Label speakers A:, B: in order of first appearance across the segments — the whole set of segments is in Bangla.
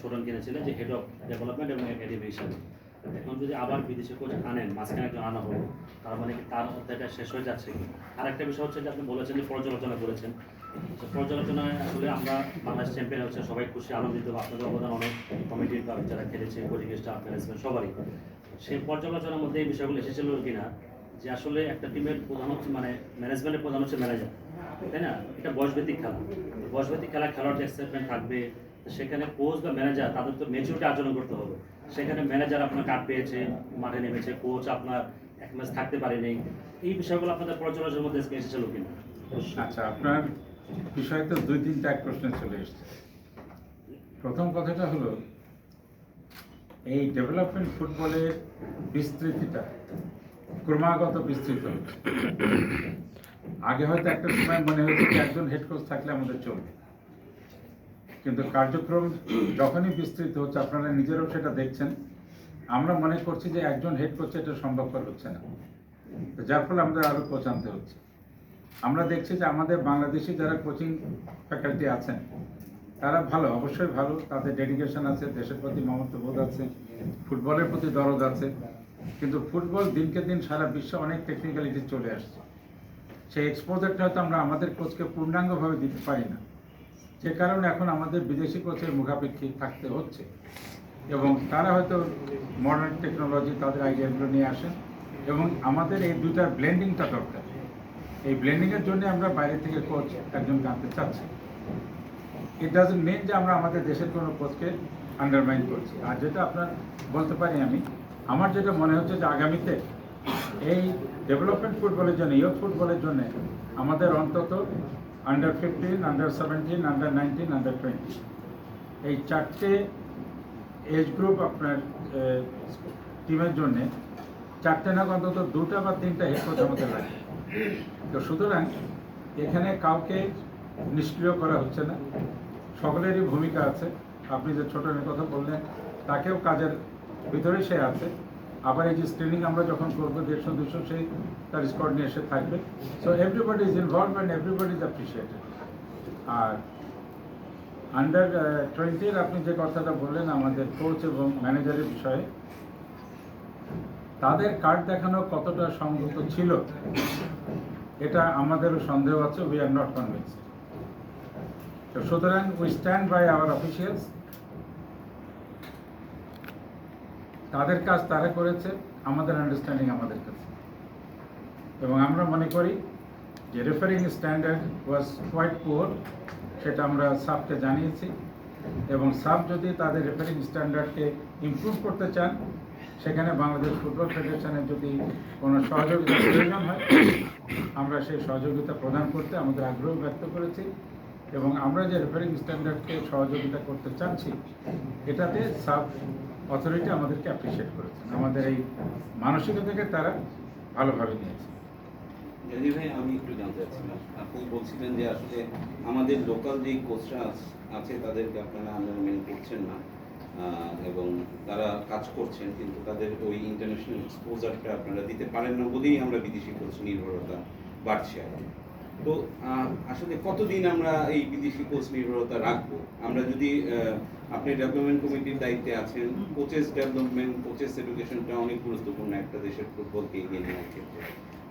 A: ছোটন কিনেছিলেন যে হেড অফ ডেভেলপমেন্ট এবং একাডেমি হিসাবে। এখন যদি আবার বিদেশি কোচ আনেন, মাঝখানে একজন আনা হলো, তার মানে কি তার অধ্যায়টা শেষ হয়ে যাচ্ছে কি? আর একটা বিষয় হচ্ছে যে আপনি বলেছেন যে পর্যালোচনা করেছেন, পর্যালোচনায় আসলে আমরা বাংলাদেশ চ্যাম্পিয়ন হচ্ছে, সবাই খুশি আনন্দিত, আপনাদের অবদান অনেক, কমিটির যারা খেলেছে, কোচিং স্টাফ, ম্যানেজমেন্ট সবারই। সেই পর্যালোচনার মধ্যে এই বিষয়গুলো এসেছিল কিনা যে আসলে একটা টিমের প্রধান হচ্ছে মানে ম্যানেজমেন্টের প্রধান হচ্ছে ম্যানেজার, তাই না? এটা বয়সভিত্তিক খেলা, বয়সভিত্তিক খেলা খেলার যে এক্সাইটমেন্ট থাকবে, সেখানে কোচ বা ম্যানেজার তাদের তো ম্যাচুরিটি আচরণ করতে হবে। সেখানে ম্যানেজার আপনার কাট পেয়েছে, মাঠে নেমেছে, কোচ আপনার এক ম্যাচ থাকতে পারেনি, এই বিষয়গুলো আপনাদের পর্যালোচনার মধ্যে এসেছিল কিনা?
B: আচ্ছা, আপনার বিষয় তো দুই তিনটা এক প্রশ্নে চলে এসছে। প্রথম কথাটা হলো, এই ডেভেলপমেন্ট ফুটবলের বিস্তৃতিটা ক্রমাগত বিস্তৃত হচ্ছে। আগে হয়তো একটা সময় মনে হয়েছে যে একজন হেড কোচ থাকলে আমাদের চলবে, কিন্তু কার্যক্রম যখনই বিস্তৃত হচ্ছে, আপনারা নিজেরাও সেটা দেখছেন, আমরা মনে করছি যে একজন হেড কোচে এটা সম্ভবপর হচ্ছে না, যার ফলে আমাদের আরও কোচ আনতে হচ্ছে। আমরা দেখছি যে আমাদের বাংলাদেশি যারা কোচিং ফ্যাকাল্টি আছেন তারা ভালো, অবশ্যই ভালো, তাদের ডেডিকেশন আছে, দেশের প্রতি মমত্ববোধ আছে, ফুটবলের প্রতি দরদ আছে, কিন্তু ফুটবল দিনকে দিন সারা বিশ্বে অনেক টেকনিক্যালিটি চলে আসছে। সেই এক্সপোজারটা হয়তো আমরা আমাদের কোচকে পূর্ণাঙ্গভাবে দিতে পারি না, যে কারণে এখন আমাদের বিদেশি কোচের মুখাপেক্ষী থাকতে হচ্ছে, এবং তারা হয়তো মডার্ন টেকনোলজি তাদের আইডিয়াগুলো নিয়ে আসেন, এবং আমাদের এই দুটার ব্লেন্ডিংটা দরকার। এই ব্লেন্ডিংয়ের জন্য আমরা বাইরে থেকে কোচ একজন আনতে চাচ্ছি। ইট ডাজন্ট মিন যে আমরা আমাদের দেশের কোনো কোচকে আন্ডারমাইন করছি। আর যেটা আপনার বলতে পারি আমি, আমার যেটা মনে হচ্ছে যে আগামীতে এই ডেভেলপমেন্ট ফুটবলের জন্য, ইয়ুথ ফুটবলের জন্য আমাদের অন্তত আন্ডার 15, আন্ডার 17, আন্ডার 19, আন্ডার 20 এই চারটে এজ গ্রুপ আপনার টিমের জন্যে চারটে না অন্তত দুটা বা তিনটা হেড কোচ আমাদের লাগে। তো সুতরাং এখানে কাউকে নিষ্ক্রিয় করা হচ্ছে না, সকলেরই ভূমিকা আছে। আপনি যে ছোটনের কথা বললেন, তাকেও কাজের ভিতরে সে আছে। আবার এই যে স্ক্রিনিং আমরা যখন করবো 150-200, সেই তার স্কোয়াড নিয়ে এসে থাকবে। So everybody is involve and everybody is appreciated. আর আন্ডার 20 আপনি যে কথাটা বললেন আমাদের কোচ এবং ম্যানেজারের বিষয়ে, তাদের কার্ড দেখানো কতটা সংগত ছিল এটা আমাদেরও সন্দেহ আছে। We are not convinced. তো সুতরাং we stand by our officials. তাদের কাজ তারা করেছে, আমাদের আন্ডারস্ট্যান্ডিং আমাদের কাছে, এবং আমরা মনে করি যে refereeing standard was quite poor, সেটা আমরা সাবকে জানিয়েছি, এবং সাব যদি তাদের রেফারিং স্ট্যান্ডার্ডকে ইমপ্রুভ করতে চান, সেখানে বাংলাদেশ ফুটবল ফেডারেশনের যদি কোনো সহযোগিতা প্রয়োজন হয়, আমরা সেই সহযোগিতা প্রদান করতে আমাদের আগ্রহ ব্যক্ত করেছি, এবং আমরা যে রেফারিং স্ট্যান্ডার্ডকে সহযোগিতা করতে চাচ্ছি, এটাতে সাব অথরিটি আমাদেরকে অ্যাপ্রিসিয়েট করেছেন। আমাদের এই মানসিকতাকে তারা ভালোভাবে নিয়েছে।
C: জানি ভাই, আমি একটু জানতে চাচ্ছিলাম, আপনি বলছিলেন যে আসলে আমাদের লোকাল যেই কোচরা আছে তাদেরকে আপনারা আন্ডারমাইন করছেন না, এবং তারা কাজ করছেন, কিন্তু তাদের ওই ইন্টারন্যাশনাল এক্সপোজারটা আপনারা দিতে পারেন না বলেই আমরা বিদেশি কোচ নির্ভরতা বাড়ছে। তো আসলে কতদিন আমরা এই বিদেশি কোচ নির্ভরতা রাখবো? আমরা যদি আপনি ডেভেলপমেন্ট কমিটির দায়িত্বে আছেন, কোচেস ডেভেলপমেন্ট, কোচেস এডুকেশনটা অনেক গুরুত্বপূর্ণ একটা দেশের ফুটবলকে এগিয়ে নেওয়ার ক্ষেত্রে।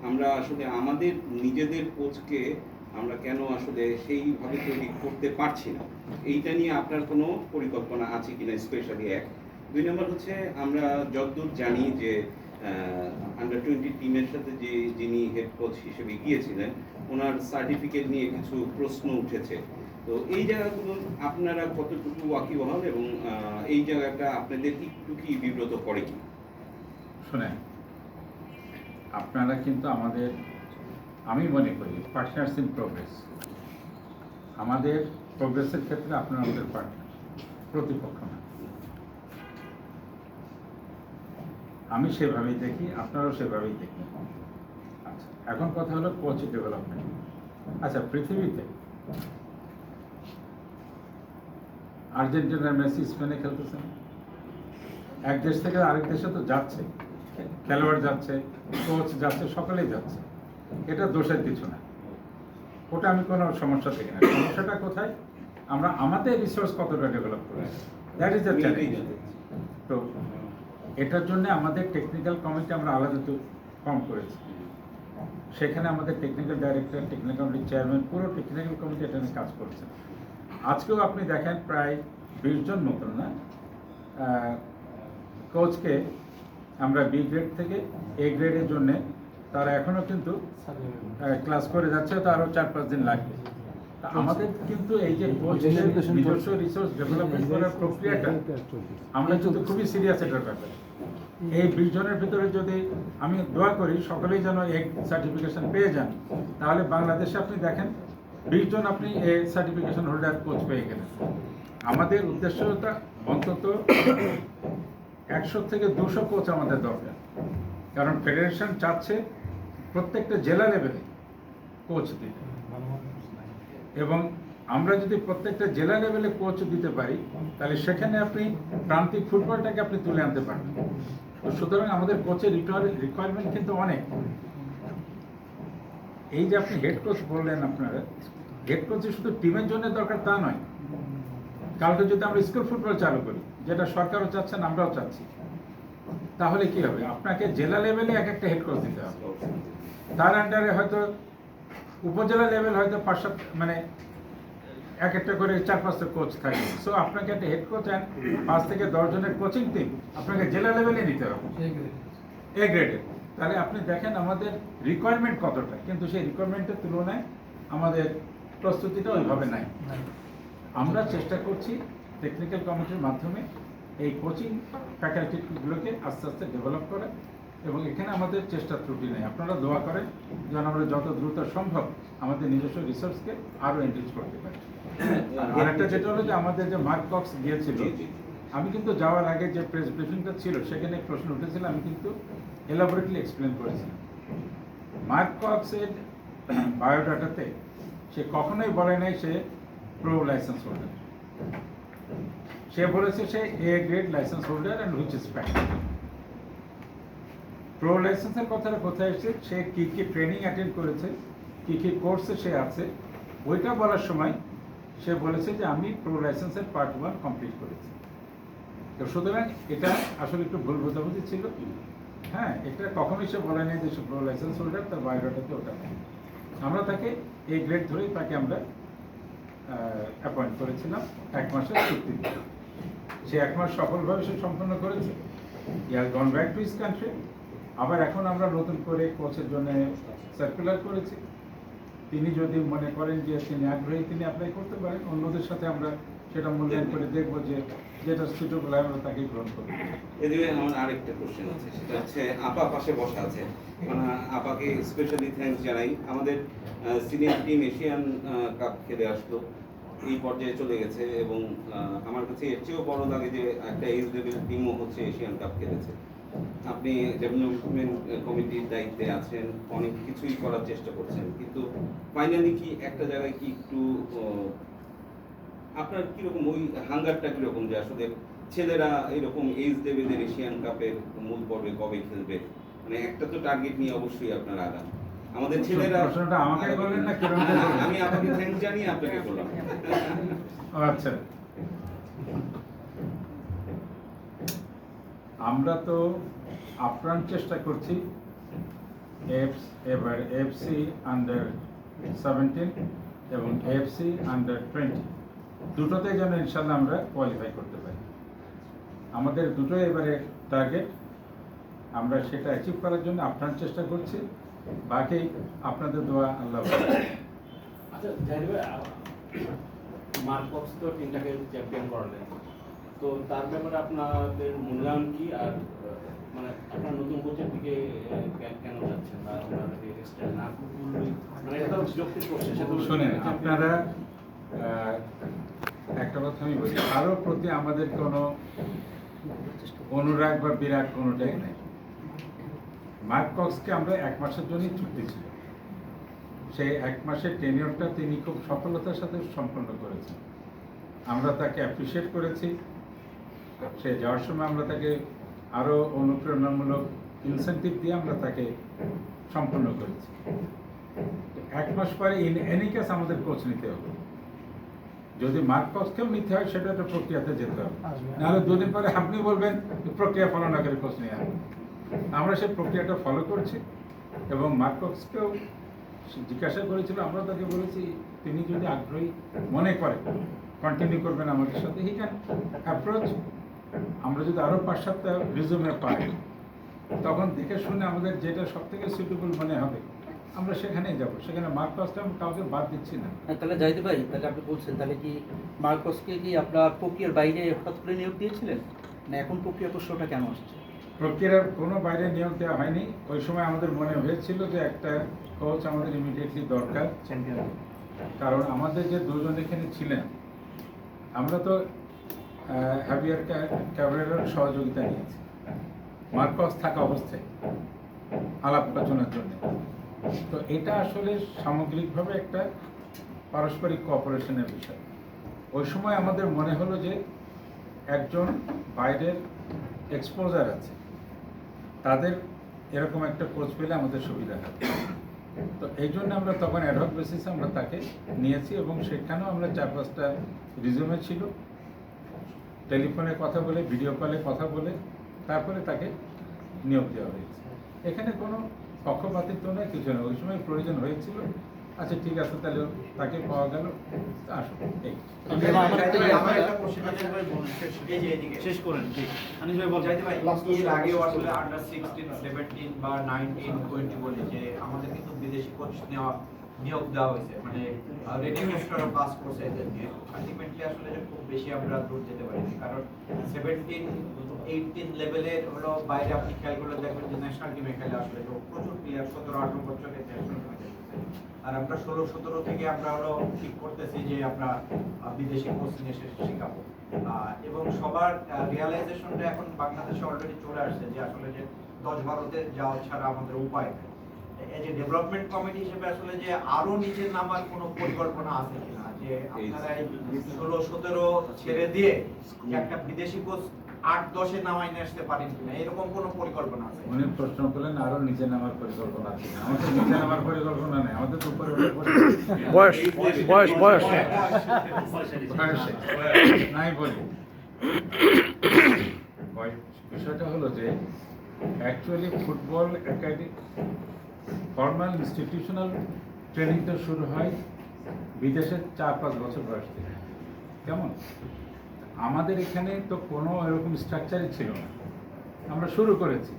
C: আমরা আসলে আমাদের নিজেদের কোচকে আমরা কেন আসলে সেইভাবে তৈরি করতে পারছি না, এইটা নিয়ে আপনার কোনো পরিকল্পনা আছে কিনা? স্পেশালি এক। 2 নম্বর হচ্ছে, আমরা যতদূর জানি যে আন্ডার 20 টিমের সাথে যিনি হেড কোচ হিসেবে গিয়েছিলেন, ওনার সার্টিফিকেট নিয়ে কিছু প্রশ্ন উঠেছে। তো এই জায়গাগুলো আপনারা কতটুকু ওয়াকিবহাল, এবং এই জায়গাটা আপনাদের একটু কি বিব্রত করে কি?
B: শোনেন, আপনারা কিন্তু আমাদের, আমি মনে করি, পার্টনার্স ইন প্রোগ্রেস। আমাদের প্রোগ্রেসের ক্ষেত্রে আপনারা আমাদের পার্টনার, প্রতিপক্ষ না। আমি সেভাবেই দেখি, আপনারাও সেভাবেই দেখি। আচ্ছা, এখন কথা হলো কোচ ডেভেলপমেন্ট। আচ্ছা, পৃথিবীতে আর্জেন্টিনার মেসি স্পেনে খেলতেছেন, এক দেশ থেকে আরেক দেশে তো যাচ্ছে, খেলোয়াড় যাচ্ছে, কোচ যাচ্ছে, সকলেই যাচ্ছে। এটা দোষের কিছু না, ওটা আমি কোনো সমস্যা দেখি না। সমস্যাটা কোথায়? আমরা আমাদের রিসোর্স কতটা ডেভেলপ করেছি, দ্যাট ইজ দ্য
C: আমি এটাই
B: চ্যালেঞ্জ।
C: জানতে চাচ্ছি।
B: তো এটার জন্য আমাদের টেকনিক্যাল কমিটি আমরা আলাদা তো ফর্ম করেছি, সেখানে আমাদের টেকনিক্যাল ডাইরেক্টর, টেকনিক্যাল কমিটির চেয়ারম্যান, পুরো টেকনিক্যাল কমিটি এটা নিয়ে কাজ করছে। আজকেও আপনি দেখেন প্রায় 20 জন মতন না কোচকে আমরা বি গ্রেড থেকে এ গ্রেডের জন্য তারা এখনো কিন্তু ক্লাস করে যাচ্ছে, তো আরও 4-5 দিন লাগবে। তা আমাদের কিন্তু এই যে কোচদের নিজস্ব রিসোর্স ডেভেলপমেন্ট করার প্রক্রিয়াটা আমরা কিন্তু খুবই সিরিয়াস এটার ব্যাপারে। এই 20 জনের ভিতরে যদি আমি দোয়া করি সকলেই যেন এক সার্টিফিকেশন পেয়ে যান, তাহলে বাংলাদেশে আপনি দেখেন 20 জন আপনি এ সার্টিফিকেশন হোল্ডার কোচ পেয়ে গেলেন। আমাদের উদ্দেশ্যটা অন্তত 100 থেকে 200 কোচ আমাদের দরকার, কারণ ফেডারেশন চাচ্ছে প্রত্যেকটা জেলা লেভেলে কোচ দিতে, এবং আমরা যদি প্রত্যেকটা জেলা লেভেলে কোচ দিতে পারি তাহলে সেখানে আপনি প্রান্তিক ফুটবলটাকে আপনি তুলে আনতে পারবেন। তো সুতরাং আমাদের কোচের রিকোয়ারমেন্ট কিন্তু অনেক। এই যে আপনি হেড কোচ বললেন, আপনারা হেড কোচের শুধু টিমের জন্য দরকার তা নয়, কালকে যদি আমরা স্কুল ফুটবল চালু করি, যেটা সরকারও চাচ্ছেন আমরাও চাচ্ছি, তাহলে কি হবে, আপনাকে জেলা লেভেলে এক একটা হেড কোচ দিতে হবে, তার আন্ডারে হয়তো উপজেলা লেভেল হয়তো 5-7 মানে এক একটা করে 4-5টা কোচ থাকে। সো আপনাকে একটা হেড কোচ অ্যান্ড 5 থেকে 10 জনের কোচিং টিম আপনাকে জেলা লেভেলে নিতে হবে এ গ্রেডে। তাহলে আপনি দেখেন আমাদের রিকোয়ারমেন্ট কতটা, কিন্তু সেই রিকোয়ারমেন্টের তুলনায় আমাদের প্রস্তুতিটা ওইভাবে নাই। আমরা চেষ্টা করছি টেকনিক্যাল কমিটির মাধ্যমে এই কোচিং ফ্যাকাল্টিগুলোকে আস্তে আস্তে ডেভেলপ করা, এবং এখানে আমাদের চেষ্টা ত্রুটি নেই। আপনারা দোয়া করেন যেন আমরা যত দ্রুত সম্ভব আমাদের নিজস্ব রিসোর্সকে আরও এনরিচ করতে পারি। আর একটা যেটা হলো যে আমাদের যে মার্ক কক্স গিয়েছিল, আমি কিন্তু যাওয়ার আগে যে প্রেস ব্রিফিংটা ছিল সেখানে প্রশ্ন উঠেছিল, আমি কিন্তু এলাবোরেটলি এক্সপ্লেন করেছিলাম। মার্ক কক্সের বায়োডাটাতে সে কখনোই বলে নাই সে প্রো লাইসেন্স হোল্ডার, সে বলেছে সে A grade license holder and which is fact. Pro লাইসেন্সের কথাটা কোথায় এসেছে, সে কী কী ট্রেনিং অ্যাটেন্ড করেছে, কী কী কোর্সে সে আছে, ওইটা বলার সময় সে বলেছে যে আমি প্রো লাইসেন্সের পার্ট 1 কমপ্লিট করেছি। তো সুতরাং এটা আসলে একটু ভুল বোঝাবুঝি ছিল। হ্যাঁ, এটা কখনোই সে বলে নাই যে সে প্রো লাইসেন্স হোল্ডার, তার বায়োডাটাতে ওটা নেই। আমরা তাকে এই গ্রেড ধরেই তাকে আমরা অ্যাপয়েন্ট করেছিলাম 1 মাসের চুক্তি। সে 1 মাস সফলভাবে সে সম্পন্ন করেছে। He has gone back to his country. আবার এখন আমরা নতুন করে কোচের জন্য সার্কুলার করেছি। তিনি যদি মনে করেন যে তিনি আগ্রহী, তিনি অ্যাপ্লাই করতে পারেন। অন্যদের সাথে আমরা সেটা মূল্যায়ন করে দেখবো যে যেটা সুটেবল হয় আমরা তাকেই গ্রহণ করবো।
C: এদিকে আমার আরেকটা কোশ্চেন আছে, সেটা হচ্ছে আপা পাশে বসা আছে, মানে আপাকে স্পেশালি থ্যাঙ্কস জানাই। আমাদের সিনিয়র টিম এশিয়ান কাপ খেলে আসলো, এই পর্যায়ে চলে গেছে, এবং আমার কাছে এর চেয়েও বড় লাগে যে একটা এজ লেভেল টিমও হচ্ছে এশিয়ান কাপ খেলেছে। আপনি ডেভেলপমেন্ট কমিটির দায়িত্বে আছেন, অনেক কিছুই করার চেষ্টা করছেন, কিন্তু ফাইনালি কি একটা জায়গায় কি একটু আপনার কিরকম ওই হাঙ্গারটা কিরকম যে আসলে ছেলেরা এরকম এজ লেভেলের এশিয়ান কাপের মূল পর্বে কবে খেলবে, মানে একটা তো টার্গেট নিয়ে অবশ্যই আপনার আগাম। আমাদের ছেলেরা,
B: প্রশ্নটা আমাকে বললেন না কিরকম?
C: আমি আপনাকে থ্যাঙ্কস জানিয়ে আপনাকে বললাম।
B: আচ্ছা, আমরা তো আপ্রাণ চেষ্টা করছি এবার এফসি আন্ডার 17 এবং এফসি আন্ডার 20 দুটোতে যেন ইনশাল্লাহ আমরা কোয়ালিফাই করতে পারি। আমাদের দুটোই এবারে টার্গেট, আমরা সেটা অ্যাচিভ করার জন্য আপ্রাণ চেষ্টা করছি। বাকি আপনাদের দোয়া, আল্লাহ।
A: আচ্ছা জাহিদ ভাই, মার্ক কক্স তো টিমটাকে চ্যাম্পিয়ন করলেন, তো তার ব্যাপারে আপনাদের মূল্যায়ন কি, আর মানে আপনার নতুন কোচের দিকে কেন যাচ্ছেন, বা আপনাদের এক্সটেন্ড না করলেই, মানে এটা তো যৌক্তিক করছে সে তো
B: শোনেন, আপনারা একটা কথা আমি বলি, কারোর প্রতি আমাদের কোনো অনুরাগ বা বিরাগ কোনোটাই নেই। মার্ক কক্সকে আমরা 1 মাসের জন্যই চুক্তি ছিল, সেই 1 মাসের টেনিয়রটা তিনি খুব সফলতার সাথে সম্পন্ন করেছেন। আমরা তাকে অ্যাপ্রিসিয়েট করেছি। সে যাওয়ার সময় আমরা তাকে আরও অনুপ্রেরণামূলক ইনসেন্টিভ দিয়ে আমরা তাকে সম্পন্ন করেছি। 1 মাস পরে ইন এনি কেস আমাদের কোচ নিতে হবে। যদি মার্কসকেও নিতে হয় সেটা একটা প্রক্রিয়াতে যেতে হবে, নাহলে দুদিন পরে আপনি বলবেন প্রক্রিয়া ফলো না করে কোর্স নিয়ে আসবেন। আমরা সেই প্রক্রিয়াটা ফলো করছি এবং মার্কসকেও জিজ্ঞাসা করেছিল, আমরা তাকে বলেছি তিনি যদি আগ্রহী মনে করেন কন্টিনিউ করবেন আমাদের সাথে, হি ক্যান অ্যাপ্রোচ। আমরা যদি আরও 5-7টা রিজুমে পাই, তখন দেখে শুনে আমাদের যেটা সব থেকে সুইটেবল মনে হবে আমরা সেখানেই যাব। সেখানে মার্কসটা আমি কাউকে বাদ দিচ্ছি না।
D: তাহলে জাহিদ ভাই, তাহলে আপনি বলছেন তাহলে কি মার্কসকে কি আপনার প্রক্রিয়ার বাইরে হঠাৎ করে নিয়োগ দিয়েছিলেন, না এখন প্রক্রিয়া প্রশ্নটা কেন আসছে?
B: প্রক্রিয়ার কোনো বাইরে নিয়োগ দেওয়া হয়নি। ওই সময় আমাদের মনে হয়েছিল যে একটা কোচ আমাদের ইমিডিয়েটলি দরকার, কারণ আমাদের যে দুজন এখানে ছিলেন, আমরা তো হ্যাভিয়ার ক্যাবরেরার সহযোগিতা নিয়েছি মার্কস থাকা অবস্থায় আলাপ আলোচনার জন্য। তো এটা আসলে সামগ্রিকভাবে একটা পারস্পরিক কোঅপারেশনের বিষয়। ওই সময় আমাদের মনে হলো যে একজন বাইরের এক্সপোজার আছে, তাদের এরকম একটা কোচ পেলে আমাদের সুবিধা হবে। তো এই জন্য আমরা তখন অ্যাডহক বেসিসে আমরা তাকে নিয়েছি এবং সেখানেও আমরা 4-5টা রিজুমে ছিল, টেলিফোনে কথা বলে, ভিডিও কলে কথা বলে তারপরে তাকে নিয়োগ দেওয়া হয়েছে। এখানে কোনো পক্ষপাতিত্ব নয়, কিছু নয়। ওই সময় প্রয়োজন হয়েছিল, আচ্ছা ঠিক আছে তাহলে তাকে পাওয়া গেল, আসুন এই।
E: আমার একটা কোশ্চেন আছে ভাই, এই যে এদিকে শেষ করেন। জি আনিস ভাই বলতে ভাই, এর আগেও আসলে আন্ডার 16, 17 বা 19, 20 বলে যে আমাদের কিন্তু বিদেশি কোচ নিয়োগ দেওয়া হয়েছে, মানে রেডিওস্টারও পাস করছে এদেরকে। আলটিমেটলি আসলে যে খুব বেশি আমরা দূর যেতে পারিনি, কারণ 17, 18 লেভেলের হলো বাইরে আপনি খেয়াল করলে দেখবেন যে ন্যাশনাল টিমে খেলে আসলে তো প্রচুর প্লেয়ার 17-18 বছরের ন্যাশনাল টিমে খেলছে। আর আমরা 16-17 থেকে আমরা হলো ঠিক করতেছি যে আমরা বিদেশি কোচ নিয়ে শেখাবো, এবং সবার রিয়ালাইজেশনটা এখন বাংলাদেশে অলরেডি চলে আসছে যে আসলে যে 10-12তে যাওয়া ছাড়া আমাদের উপায় নেই। এই যে ডেভেলপমেন্ট কমিটি হিসেবে আসলে যে আরো নিচে নামার কোনো পরিকল্পনা আছে কিনা, যে আপনারা 16-17 ছেড়ে দিয়ে যে একটা বিদেশি কোচ 8-10-এ নামাই নিয়ে আসতে পারেন কিনা, এরকম কোনো পরিকল্পনা আছে?
B: উনি প্রশ্ন করলেন আরো নিচে নামার পরিকল্পনা আছে কিনা। আমাদের নিচে নামার পরিকল্পনা নেই, আমাদের তো উপরে
F: বয়স বয়স বয়স
B: নাই বলি। বিষয়টা হলো যে actually football academy formal institutional ট্রেনিংটা শুরু হয় বিদেশে 4-5 বছর বয়স থেকে। কেমন, আমাদের এখানে তো কোনো এরকম স্ট্রাকচারই ছিল না। আমরা শুরু করেছি,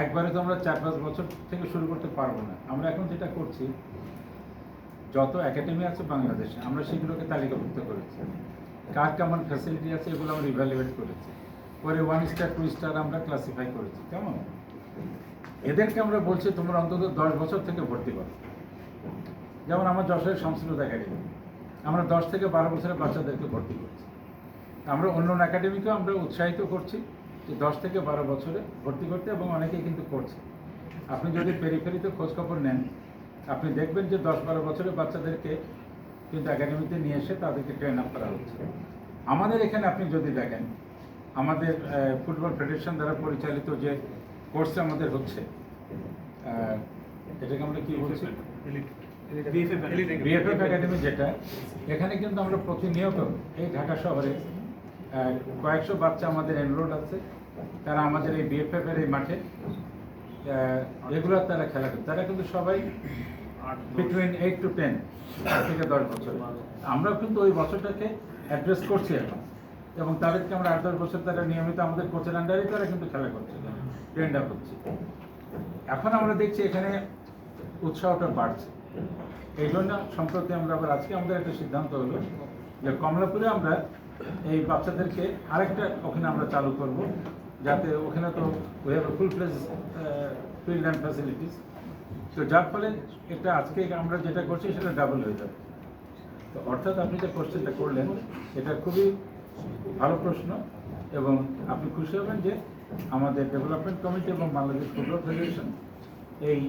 B: একবারে তো আমরা 4-5 বছর থেকে শুরু করতে পারবো না। আমরা এখন যেটা করছি, যত একাডেমি আছে বাংলাদেশে আমরা সেগুলোকে তালিকাভুক্ত করেছি, কার কেমন ফ্যাসিলিটি আছে এগুলো আমরা ইভ্যালুয়েট করেছি, পরে 1 স্টার 2 স্টার আমরা ক্লাসিফাই করেছি। কেমন, এদেরকে আমরা বলছি তোমরা অন্তত 10 বছর থেকে ভর্তি করো। যেমন আমার যশোরের শামসুল একাডেমি, আমরা 10 থেকে 12 বছরের বাচ্চাদেরকে ভর্তি করছি। আমরা অন্য একাডেমিকেও আমরা উৎসাহিত করছি যে 10 থেকে 12 বছরে ভর্তি করতে, এবং অনেকেই কিন্তু করছে। আপনি যদি পেরিফেরিতে খোঁজখবর নেন, আপনি দেখবেন যে 10-12 বছরের বাচ্চাদেরকে কিন্তু একাডেমিতে নিয়ে এসে তাদেরকে ট্রেন আপ করা হচ্ছে। আমাদের এখানে আপনি যদি দেখেন, আমাদের ফুটবল ফেডারেশন দ্বারা পরিচালিত যে কোর্স আমাদের হচ্ছে, এটাকে আমরা কি বলছি, বিএফএফ একাডেমি, যেটা এখানে কিন্তু আমরা প্রতিনিয়ত এই ঢাকা শহরে কয়েকশো বাচ্চা আমাদের এনরোল আছে, তারা আমাদের এই বিএফএফ এর এই মাঠে রেগুলার তারা খেলা করে। তারা কিন্তু সবাই বিটুইন 8 to 10 থেকে 10 বছর। আমরাও কিন্তু ওই বছরটাকে অ্যাড্রেস করছি এখন, এবং তাদেরকে আমরা 8-10 বছর তারা নিয়মিত আমাদের কোচের আন্ডারে তারা কিন্তু খেলা করছে, ট্রেন্ড আপ হচ্ছে। এখন আমরা দেখছি এখানে উৎসাহটা বাড়ছে। এই জন্য সম্প্রতি আমরা আবার আজকে আমাদের একটা সিদ্ধান্ত হলো যে কমলাপুরে আমরা এই বাচ্চাদেরকে আরেকটা ওখানে আমরা চালু করব, যাতে ওখানে তো we have full ফ্লেজ field and facilities. তো যার ফলে এটা আজকে আমরা যেটা করছি সেটা ডাবল হয়ে যাবে। তো অর্থাৎ আপনি যে কোশ্চেনটা করলেন এটা খুবই ভালো প্রশ্ন, এবং আপনি খুশি হবেন যে আমাদের ডেভেলপমেন্ট কমিটি এবং বাংলাদেশ ফুটবল ফেডারেশন এই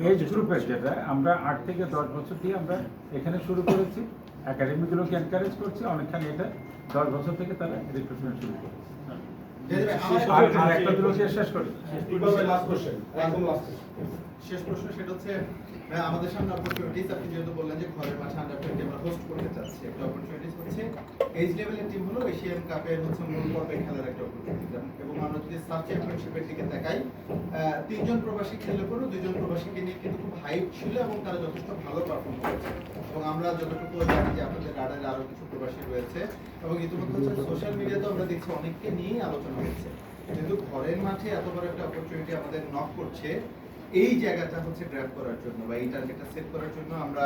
B: এজ গ্রুপের, যেটা আমরা 8 থেকে 10 বছর দিয়ে আমরা এখানে শুরু করেছি, একাডেমিগুলোকে এনকারেজ করছি, অনেকখানি এটা 10 বছর থেকে তারা রিক্রুটমেন্ট শুরু করেছে। আর একটা শেষ করি।
G: শেষ প্রশ্ন সেটা হচ্ছে আমাদের সামনে অপরচুনিটিস, আপনি যেহেতু বললেন যে ঘরের মাঠে আন্ডার 20 আমরা হোস্ট করতে চাচ্ছি, একটা অপরচুনিটিস হচ্ছে এইচ লেভেলের টিম হলো এশিয়ান কাপের হচ্ছে মূল পর্বে খেলার একটা অপরচুনিটি। এবং আমরা যদি সাব চ্যাম্পিয়নশিপের দিকে তাকাই, 3 জন প্রবাসী খেলে পড়ো, 2 জন প্রবাসীকে নিয়ে কিন্তু খুব হাইপ ছিল এবং তারা যথেষ্ট ভালো পারফর্ম করেছে। এবং আমরা যতটুকু জানি যে আপনাদের রাডারে আরো কিছু প্রবাসী রয়েছে এবং ইতিমধ্যে হচ্ছে সোশ্যাল মিডিয়াতেও আমরা দেখছি অনেককে নিয়েই আলোচনা হচ্ছে। কিন্তু ঘরের মাঠে এত বড় একটা অপরচুনিটি আমাদের নক করছে, এই জায়গাটা হচ্ছে গ্র্যাব করার জন্য বা এই টার্গেটটা সেট করার জন্য আমরা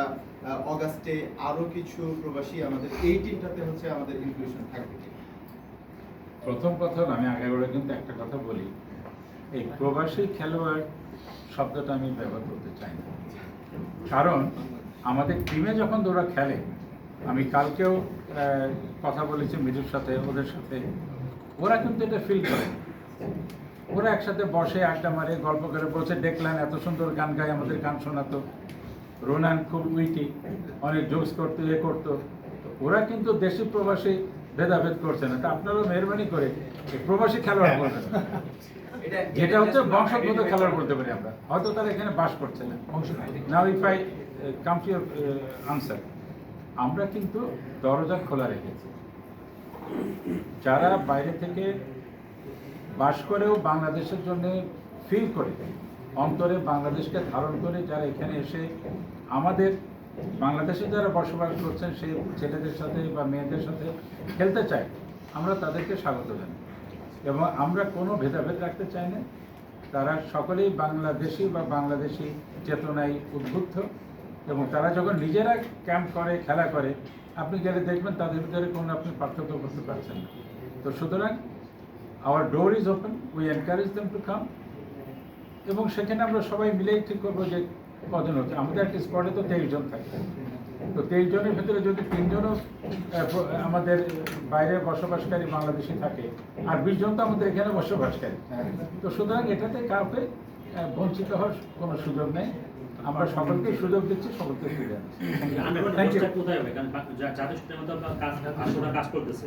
G: অগাস্টে আরো কিছু প্রবাসী আমাদের এই টিমটাতে হচ্ছে আমাদের ইনক্লুশন থাকবে।
B: প্রথম কথা হলো, আমি আগে বলে কিন্তু একটা কথা বলি, এই প্রবাসী খেলোয়াড় শব্দটা আমি ব্যবহার করতে চাই না। কারণ আমাদের টিমে যখন ওরা খেলে, আমি কালকেও কথা বলেছি মিজুর সাথে, ওদের সাথে, ওরা কিন্তু এটা ফিল করে। ওরা একসাথে বসে আড্ডা মারে, গল্প করে বসে, দেখলেন এত সুন্দর গান গায়, আমাদের গান শোনাতো, রোনান খুব উইটি, অনেক জোকস করতো, করতো। ওরা কিন্তু দেশি প্রবাসী ভেদাভেদ করছে না। তা আপনারাও মেহরবানি করে এই প্রবাসী খেলোয়াড় বলবেন, যেটা হচ্ছে বংশগত খেলোয়াড় বলতে পারি আমরা। হয়তো তারা এখানে বাস করছে না। Now if I come to your answer, আমরা কিন্তু দরজা খোলা রেখেছি। যারা বাইরে থেকে বাস করেও বাংলাদেশের জন্য ফিল করে, অন্তরে বাংলাদেশকে ধারণ করে, যারা এখানে এসে আমাদের বাংলাদেশে যারা বসবাস করছেন সেই ছেলেদের সাথে বা মেয়েদের সাথে খেলতে চায়, আমরা তাদেরকে স্বাগত জানাই এবং আমরা কোনো ভেদাভেদ রাখতে চাই না। তারা সকলেই বাংলাদেশি বা বাংলাদেশি চেতনায় উদ্বুদ্ধ এবং তারা যখন নিজেরা ক্যাম্প করে, খেলা করে, আপনি গেলে দেখবেন তাদের ভিতরে কোনো আপনি পার্থক্য করতে পারছেন না। তো সুতরাং our door is open, we encourage them to come, এবং সেখানে আমরা সবাই মিলেই ঠিক করবো যে কজন হচ্ছে। আমাদের একটা স্কোয়াডে তো 23 জন থাকে, তো 23 জনের ভিতরে যদি 3 জনও আমাদের বাইরে বসবাসকারী বাংলাদেশি থাকে আর 20 জন তো আমাদের এখানে বসবাসকারী, তো সুতরাং এটাতে কাউকে বঞ্চিত হওয়ার কোনো সুযোগ নেই। আমরা সকলকে সুযোগ দিচ্ছি, সকলকে সুযোগ দিচ্ছি।
A: কোথায় হবে? কারণ যাদের সাথে কাজ করতেছে